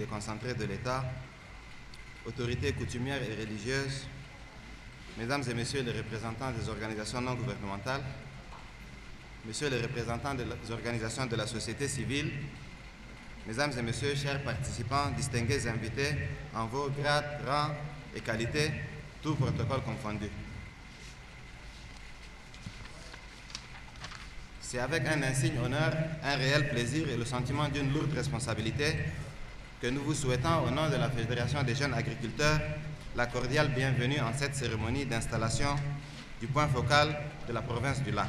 déconcentrée de l'État, autorités coutumières et religieuses, mesdames et messieurs les représentants des organisations non gouvernementales, messieurs les représentants des organisations de la société civile, mesdames et messieurs, chers participants, distingués invités, en vos grades, rangs et qualités, tout protocole confondu. C'est avec un insigne honneur, un réel plaisir et le sentiment d'une lourde responsabilité que nous vous souhaitons, au nom de la Fédération des jeunes agriculteurs, la cordiale bienvenue en cette cérémonie d'installation du point focal de la province du Lac.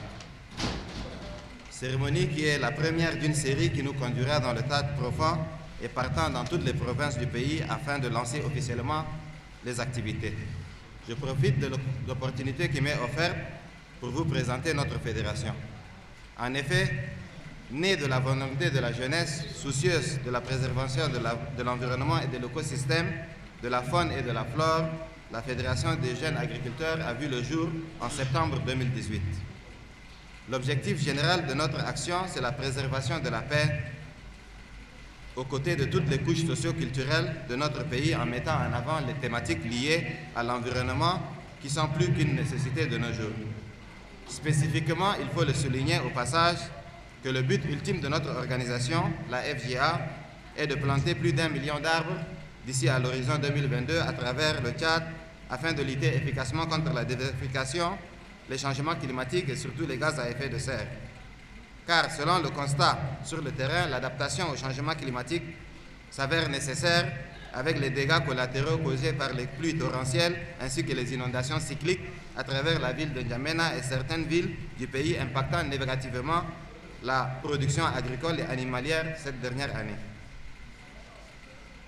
Cérémonie qui est la première d'une série qui nous conduira dans le tas profond et partant dans toutes les provinces du pays afin de lancer officiellement les activités. Je profite de l'opportunité qui m'est offerte pour vous présenter notre fédération. En effet, née de la volonté de la jeunesse, soucieuse de la préservation de l'environnement et de l'écosystème, de la faune et de la flore, la Fédération des jeunes agriculteurs a vu le jour en septembre 2018. L'objectif général de notre action, c'est la préservation de la paix aux côtés de toutes les couches socio-culturelles de notre pays en mettant en avant les thématiques liées à l'environnement qui sont plus qu'une nécessité de nos jours. Spécifiquement, il faut le souligner au passage que le but ultime de notre organisation, la FJA, est de planter plus d'1 million d'arbres d'ici à l'horizon 2022 à travers le Tchad afin de lutter efficacement contre la désertification, les changements climatiques et surtout les gaz à effet de serre. Car selon le constat sur le terrain, l'adaptation au changement climatique s'avère nécessaire avec les dégâts collatéraux causés par les pluies torrentielles ainsi que les inondations cycliques à travers la ville de N'Djamena et certaines villes du pays impactant négativement la production agricole et animalière cette dernière année.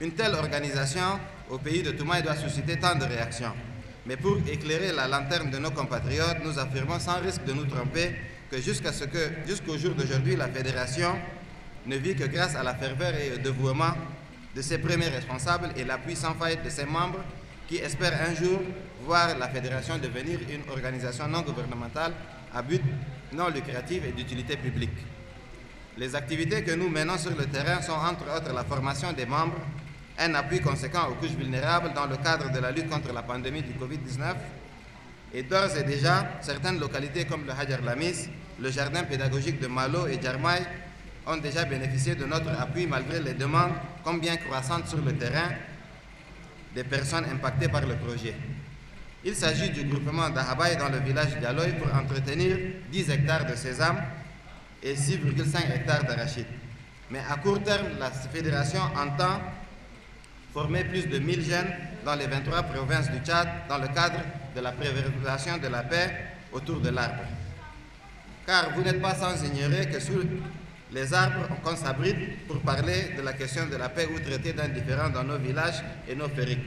Une telle organisation au pays de Toumaï doit susciter tant de réactions. Mais pour éclairer la lanterne de nos compatriotes, nous affirmons sans risque de nous tromper que jusqu'au jour d'aujourd'hui, la Fédération ne vit que grâce à la ferveur et au dévouement de ses premiers responsables et l'appui sans faillite de ses membres qui espèrent un jour voir la Fédération devenir une organisation non gouvernementale à but non lucratif et d'utilité publique. Les activités que nous menons sur le terrain sont entre autres la formation des membres, un appui conséquent aux couches vulnérables dans le cadre de la lutte contre la pandémie du Covid-19 et d'ores et déjà, certaines localités comme le Hadjar Lamis, le jardin pédagogique de Malo et Djarmaï ont déjà bénéficié de notre appui malgré les demandes combien croissantes sur le terrain des personnes impactées par le projet. Il s'agit du groupement d'Ahabaï dans le village d'Aloy pour entretenir 10 hectares de sésame et 6,5 hectares d'arachide. Mais à court terme, la Fédération entend former plus de 1000 jeunes dans les 23 provinces du Tchad dans le cadre de la préservation de la paix autour de l'arbre. Car vous n'êtes pas sans ignorer que sous les arbres, qu'on s'abrite pour parler de la question de la paix ou traiter d'un différend dans nos villages et nos fériques.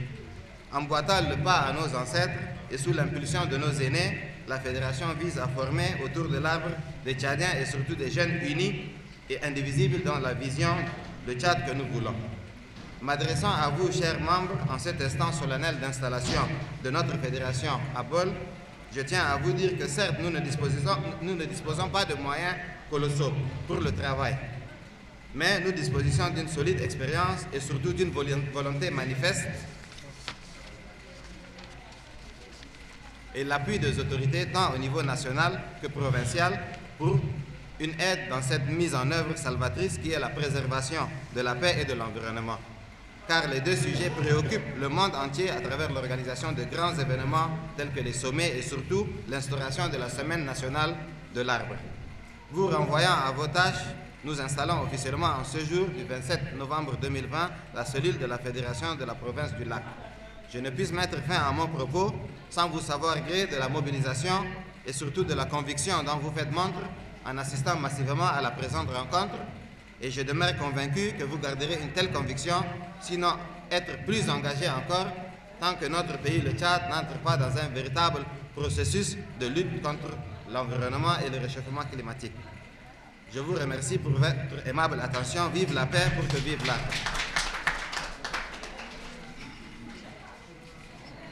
Emboîtant le pas à nos ancêtres et sous l'impulsion de nos aînés, la Fédération vise à former autour de l'arbre des Tchadiens et surtout des jeunes unis et indivisibles dans la vision de Tchad que nous voulons. M'adressant à vous, chers membres, en cet instant solennel d'installation de notre fédération à Bol, je tiens à vous dire que certes, nous ne disposons pas de moyens colossaux pour le travail, mais nous disposons d'une solide expérience et surtout d'une volonté manifeste et l'appui des autorités tant au niveau national que provincial pour une aide dans cette mise en œuvre salvatrice qui est la préservation de la paix et de l'environnement. Car les deux sujets préoccupent le monde entier à travers l'organisation de grands événements tels que les sommets et surtout l'instauration de la Semaine nationale de l'arbre. Vous renvoyant à vos tâches, nous installons officiellement en ce jour du 27 novembre 2020 la cellule de la Fédération de la province du Lac. Je ne puis mettre fin à mon propos sans vous savoir gré de la mobilisation et surtout de la conviction dont vous faites montre en assistant massivement à la présente rencontre. Et je demeure convaincu que vous garderez une telle conviction, sinon être plus engagé encore, tant que notre pays, le Tchad, n'entre pas dans un véritable processus de lutte contre l'environnement et le réchauffement climatique. Je vous remercie pour votre aimable attention. Vive la paix pour que vive l'arbre.